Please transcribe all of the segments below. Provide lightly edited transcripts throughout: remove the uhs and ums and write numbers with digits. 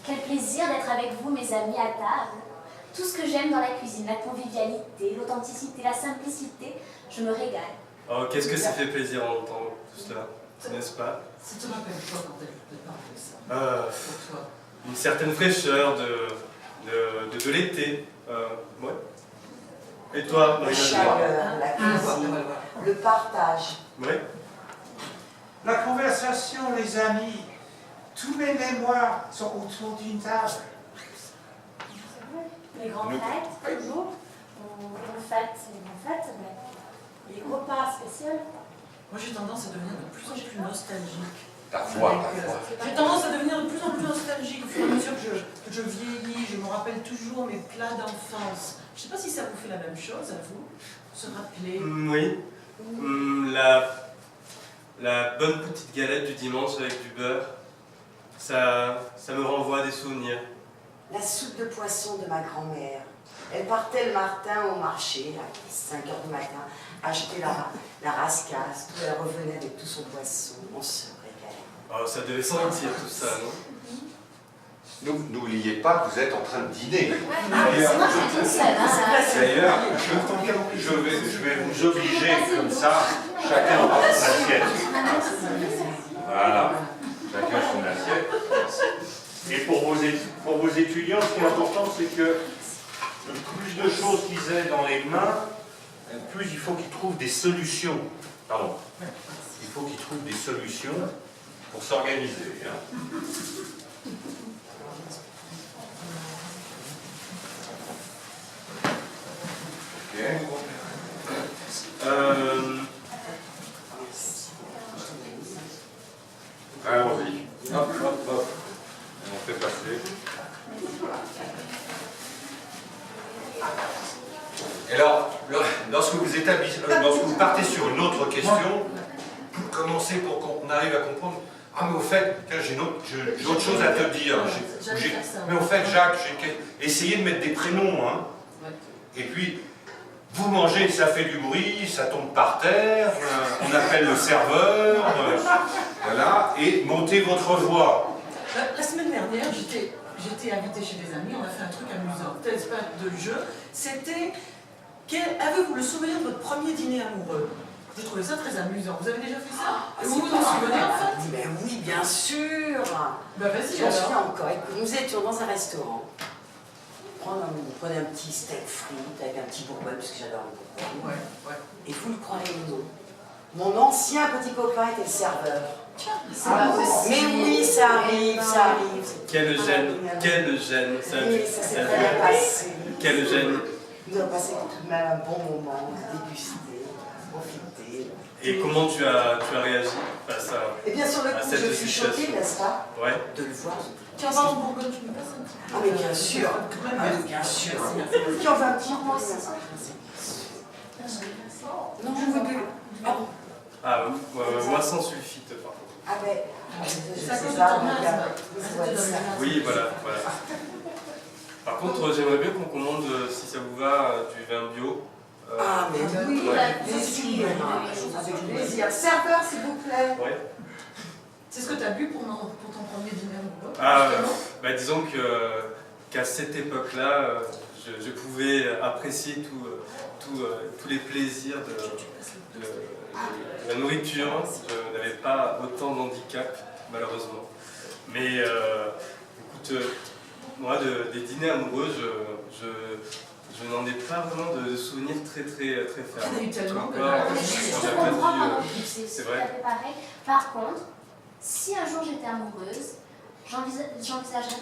Quel plaisir d'être avec vous, mes amis, à table. Tout ce que j'aime dans la cuisine, la convivialité, l'authenticité, la simplicité, je me régale. Oh, qu'est-ce que ça fait plaisir en entendre tout cela, n'est-ce pas? Ça te rappelle quoi quand elle te parle de ça pour toi? Une certaine fraîcheur de l'été. Ouais. Et toi, La Marie-Josée? chaleur, la cuisine, le partage. Oui. La conversation, les amis. Tous mes mémoires sont autour d'une table. Les grands fêtes, toujours. On fête les grandes fêtes, mais les repas spéciaux. Moi j'ai tendance à devenir de plus en plus nostalgique. Parfois. J'ai tendance à devenir de plus en plus nostalgique au fur et à mesure que je vieillis, je me rappelle toujours mes plats d'enfance. Je ne sais pas si ça vous fait la même chose à vous, se rappeler. Oui. La bonne petite galette du dimanche avec du beurre, ça me renvoie à des souvenirs. La soupe de poisson de ma grand-mère. Elle partait le matin au marché, à 5 h du matin, acheter la rascasse, puis elle revenait avec tout son poisson. On se régalait. Oh, ça devait sentir tout ça, non? N'oubliez pas que vous êtes en train de dîner. Moi, je dis seule. D'ailleurs, je vais vous obliger comme ça, chacun dans son assiette. Voilà, chacun son assiette. Et pour vos étudiants, ce qui est important, c'est que plus de choses qu'ils aient dans les mains, plus il faut qu'ils trouvent des solutions. Pardon. Il faut qu'ils trouvent des solutions pour s'organiser. Hein. Ok. Allons-y. Hop, hop, hop. On fait passer. Et alors, lorsque vous partez sur une autre question, commencez pour qu'on arrive à comprendre. Ah, mais au fait, j'ai autre chose à te dire. Mais au fait, Jacques, essayez de mettre des prénoms. Hein. Et puis, vous mangez, ça fait du bruit, ça tombe par terre, on appelle le serveur, voilà, et montez votre voix. La semaine dernière, j'étais invitée chez des amis, on a fait un truc amusant, peut-être pas de jeu. C'était, avez-vous le souvenir de votre premier dîner amoureux? Je trouvais ça très amusant. Vous avez déjà fait ça? Vous vous en souvenez en fait? Ben oui, bien sûr. Bah vas-y J'en alors. souviens encore. Écoute, nous étions dans un restaurant. On prenait un petit steak frites avec un petit bourbon, parce que j'adore le bourbon. Ouais. Et vous le croirez ou non, mon ancien petit copain était le serveur. C'est pas possible. Mais oui, ça arrive. Quelle gêne, ça, Oui, ça s'est très bien passé. Quelle gêne. Nous avons passé tout de même un bon moment, déguster, profiter. Et comment tu as réagi face à... Et bien sur le à coup, cette je suis situation? choquée, n'est-ce pas, Ouais. de le voir. Tu en vas en Bourgogne, tu me passes un petit peu? Ah mais bien sûr. Ah mais bien sûr. Qui en veut un petit peu? Non, je veux plus. Ah bon? Ah, moi sans sulfite, par contre. Ah ben, C'est à cause de ton asthme. Oui, voilà. Par contre, j'aimerais bien qu'on commande, si ça vous va, du vin bio. Ah mais oui, Ouais. avec plaisir. Avec plaisir. Serveur, s'il vous plaît. Ouais. C'est ce que tu as bu pour ton premier dîner amoureux? Ah, disons qu'à cette époque-là, je pouvais apprécier tous les plaisirs de la nourriture. Je n'avais pas autant d'handicap, malheureusement. Mais écoute, moi, des dîners amoureux, je n'en ai pas vraiment de souvenirs très fermes. Il y en a eu tellement que... Je comprends pas non plus, C'est c'est tout vrai. à fait pareil. Par contre, si un jour j'étais amoureuse, j'envisagerais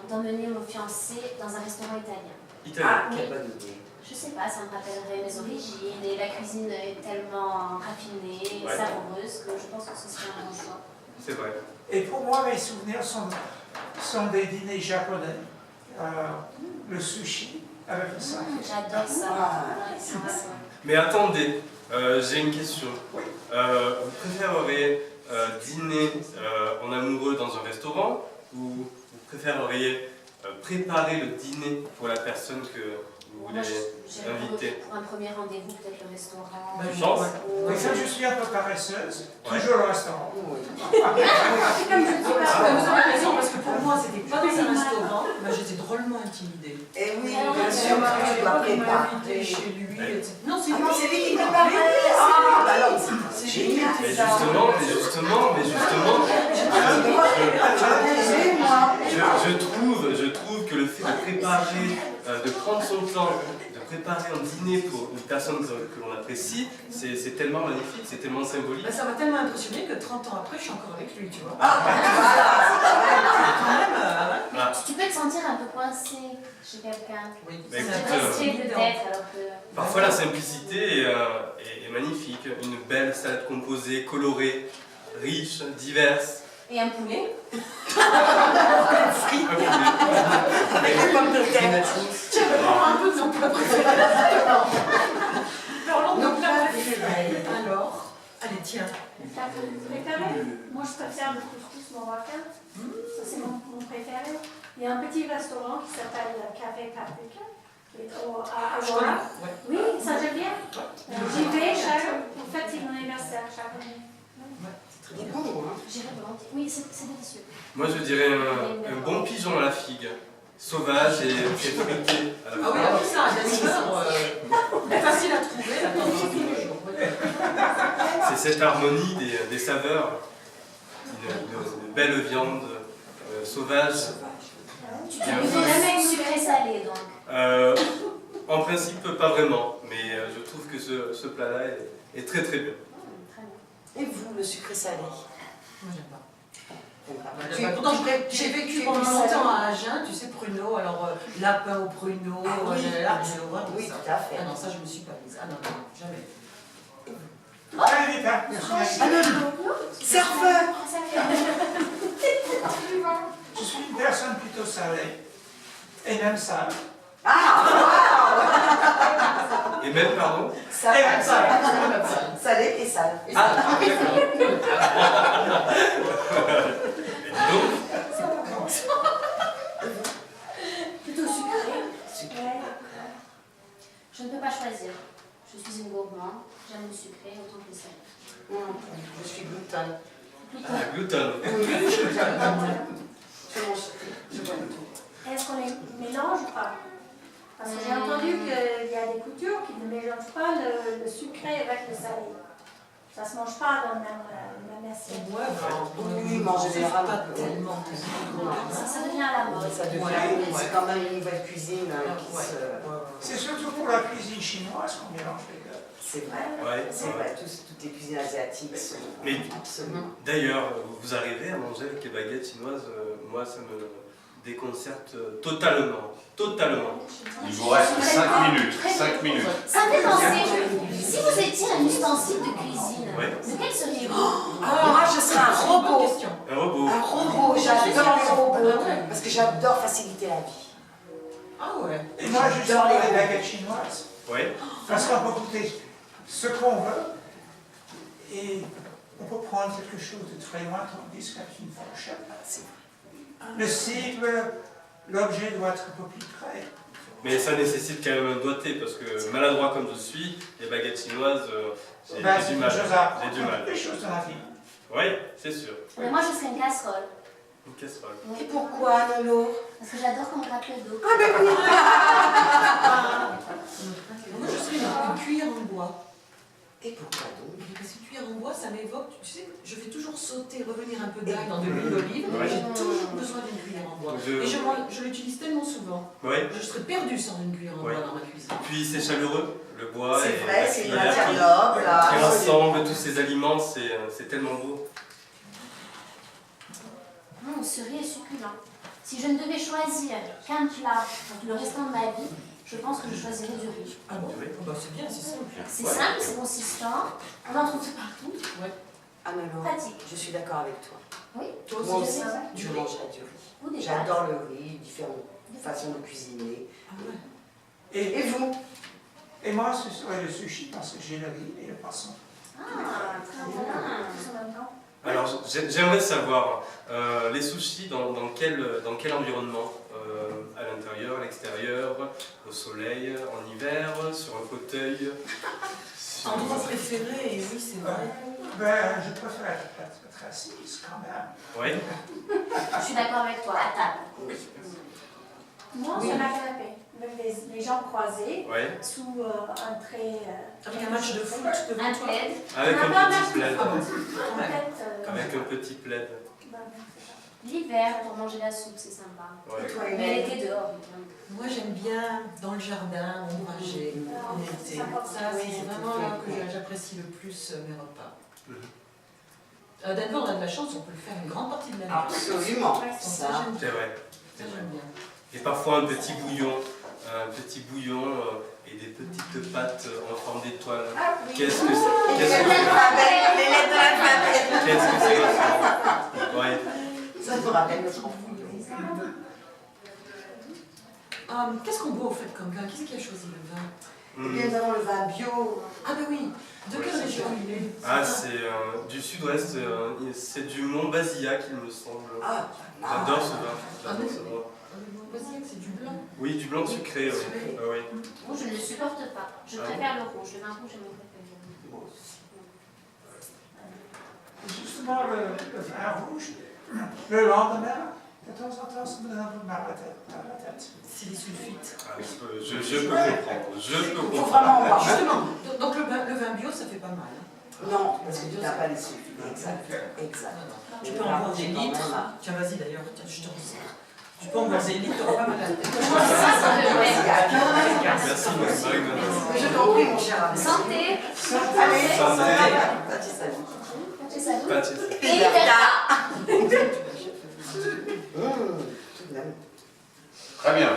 d'emmener mon fiancé dans un restaurant italien. Italien. Quelle bonne idée. Je sais pas, ça me rappellerait mes origines et la cuisine est tellement raffinée, Ouais. savoureuse que je pense que ce serait un bon choix. C'est vrai. Et pour moi, mes souvenirs sont des dîners japonais. Le sushi avec le sake. J'adore ça. Ah, Ouais, c'est vrai. Mais attendez, j'ai une question. Oui. Vous préféreriez dîner en amoureux dans un restaurant ou vous préféreriez préparer le dîner pour la personne que vous voulez Moi, j'irais inviter? pour un premier rendez-vous, peut-être le restaurant. Bah, Tu penses? Mais ça, je suis un peu paresseuse. Ouais. Toujours le restaurant. oui. Ah, mais vous avez raison, parce que pour moi, c'était pas dans un restaurant. drôlement intimidée. Et oui, Alors, bien sûr, tu dois Il m'a préparer. invité chez lui, etc. Non, c'est Ah lui. non, c'est lui qui préparait. Ah, bah alors, c'est génial. Mais ça. justement, je trouve que le fait de préparer, de prendre son temps, de préparer un dîner pour une personne que l'on apprécie, c'est tellement magnifique, c'est tellement symbolique. Bah, ça m'a tellement impressionné que 30 ans après, je suis encore avec lui, tu vois. Tu peux te sentir un peu coincé chez quelqu'un. Oui, Mais c'est écoute, Coincé peut-être, alors que... Parfois la simplicité est magnifique, une belle salade composée, colorée, riche, diverse. Et un poulet. Avec les pommes de terre. Je vais prendre un peu de son plat préféré. Parlons de nos plats préférés. Alors, allez, tiens. Plat préféré? Moi, je préfère le couscous marocain. Ça, c'est mon préféré. Il y a un petit restaurant qui s'appelle Café Paprika, qui est à Je Aurora. connais. Ouais. Oui, ça j'aime bien. J'y vais en fait, c'est mon anniversaire chaque année. Il est bon, hein. J'irai volontiers. Oui, c'est délicieux. Moi je dirais un bon pigeon à la figue, sauvage et fruité à la Ah oui, fois. alors ça, un facile à trouver. Attends, C'est cette harmonie des saveurs, une belle viande sauvage. Tu es plutôt sucré-salé, donc. En principe pas vraiment, mais je trouve que ce plat-là est très très bien. Très bien. Et vous, le sucré salé? Moi, j'aime pas. Pourtant, J'ai vécu pendant longtemps à Agen, tu sais, pruneau, alors lapin au pruneau, oui. j'ai horreur de Oui, ça. tout à fait. Ah non, ça je me suis pas mise. Ah non, non, jamais. Allez, les personnalités. Ah non, non. Serveur. Je suis une personne plutôt salée, et même sale. Et même, pardon, Salé, Et même sale. salé et sale. donc, Plutôt sucré. Sucré. Je ne peux pas choisir. Je suis une gourmande. J'aime le sucré autant que le salé. Je suis gluten. gluten. Je mange. Je bois tout. Est-ce qu'on les mélange ou pas? Parce que j'ai entendu qu'il y a des coutures qui ne mélangent pas le sucré avec le salé. Ça ne se mange pas dans le même assiette. Ouais, Oui, mais en général, pas tellement. Ça devient à la mode. Ça devient, Ouais. c'est quand même une nouvelle cuisine qui Ouais. se... C'est surtout pour la cuisine chinoise qu'on mélange les deux. C'est vrai. Ouais, C'est vrai, toutes les cuisines asiatiques sont Mais absolument... d'ailleurs, vous arrivez à manger avec les baguettes chinoises, moi ça me déconcerte totalement. Totalement. Il vous reste 5 minutes. 5 minutes. Ça me fait penser, si vous étiez un ustensile de cuisine, Ouais. lequel seriez-vous? Moi, je serais un robot. Question. Un robot. Un robot, j'adore les robots. Parce que j'adore faciliter la vie. Ah ouais. Et moi, justement, les baguettes chinoises. Ouais. Parce qu'on peut goûter ce qu'on veut, et on peut prendre quelque chose de très loin, tandis qu'avec une fourchette, le cible, l'objet doit être un peu plus près. Mais ça nécessite quand même un doigté, parce que maladroit comme je suis, les baguettes chinoises, j'ai Ben, j'ai c'est du une mal. chose à J'ai du mal. des choses dans la vie. Oui, c'est sûr. Mais moi, je serais une casserole. Une casserole. Et pourquoi, Lolo? Parce que j'adore qu'on me gratte le dos. Ah ben oui. Moi, je serais une cuillère en bois. Et pourquoi donc? Parce que cuillère en bois, ça m'évoque, tu sais, je fais toujours sauter, revenir un peu d'ail dans de l'huile d'olive. Ouais. J'ai toujours besoin d'une cuillère en bois. Et je l'utilise tellement souvent. Oui. Je serais perdue sans une cuillère en Ouais. bois dans ma cuisine. Puis c'est chaleureux, le bois C'est et vrai, la c'est une cuillère matière qui noble. rassemble tous ces aliments, c'est tellement beau. Le ce riz est succulent. Si je ne devais choisir qu'un plat pour le restant de ma vie, je pense que je choisirais du riz. Ah bon? Oui. Bah, c'est bien, c'est simple. C'est Ouais. simple, c'est consistant, on en trouve de partout, Ah non, non, pratique. je suis d'accord avec toi. Oui, Toi Moi aussi, aussi, du je riz. mangerais du riz. ou des pâtes. J'adore le riz, différentes façons de cuisiner. Ah ouais. Et vous? Et moi, ce serait le sushi, parce que j'ai le riz et le poisson. Ah, très bien. Tous en même temps. Alors j'aimerais savoir, les sushis dans quel environnement à l'intérieur, à l'extérieur, au soleil, en hiver, sur un fauteuil sur- Endroit préféré, et oui, c'est vrai. Ben, je préfère être assise quand même. Ouais. Je suis d'accord avec toi, à table. Non, Oui. c'est la canapé. Les jambes croisées, Ouais. sous un trait. Avec un match de foot devant Un toi. plaid. Avec On un n'a pas petit un plaid. Ah bon. Peut-être. Avec un petit plaid. Ben, L'hiver, pour manger la soupe, c'est sympa. Ouais. Toi, Mais Hélène, l'été dehors, évidemment. Moi j'aime bien dans le jardin, ombragé, en été. Ça, c'est vraiment là que j'apprécie le plus mes repas. À Denver, on a de la chance, on peut le faire une grande partie de l'année. absolument. Donc, Ça, j'aime C'est bien. vrai. Ça, j'aime bien. Et parfois un petit bouillon et des petites pâtes en forme d'étoile. Ah oui. Qu'est-ce que les c'est lettres de l'alphabet, les lettres de l'alphabet. Qu'est-ce que c'est que ça? Ouais. Ça me rappelle notre enfance. Qu'est-ce qu'on boit au fait comme vin? Qui c'est qui a choisi le vin? Eh bien, nous avons le vin bio. Ah ben oui, de quelle région il est? Ah, c'est du sud-ouest, c'est du Mont Basillac, il me semble. Ah, J'adore ce vin. J'adore ce vin. Basillac, c'est du blanc. Oui, du blanc sucré, oui. Sucré. Ah oui. Moi, je ne le supporte pas. Je Ah préfère le rouge. Le vin rouge est mon préféré. Justement, le vin rouge, le lendemain, de temps en temps, ça me donne un peu mal à la tête. C'est des sulfites. Ah, je peux comprendre. Je peux il faut comprendre. vraiment pas. Justement, donc le vin bio, ça fait pas mal. Hein. Non, parce que tu n'as pas les sulfites. Exact. Exact. Non, non. Tu peux en boire des litres. Tiens, vas-y d'ailleurs, tiens, je te resserre. Tu peux en boire des litres, t'auras pas mal à la tête. Merci, Marie-Madeleine. Je t'en prie, mon cher ami. Santé. Allez, Santé. salut. Santé, salut. Pâtisserie. Et Liberta. Tout de même. Très bien.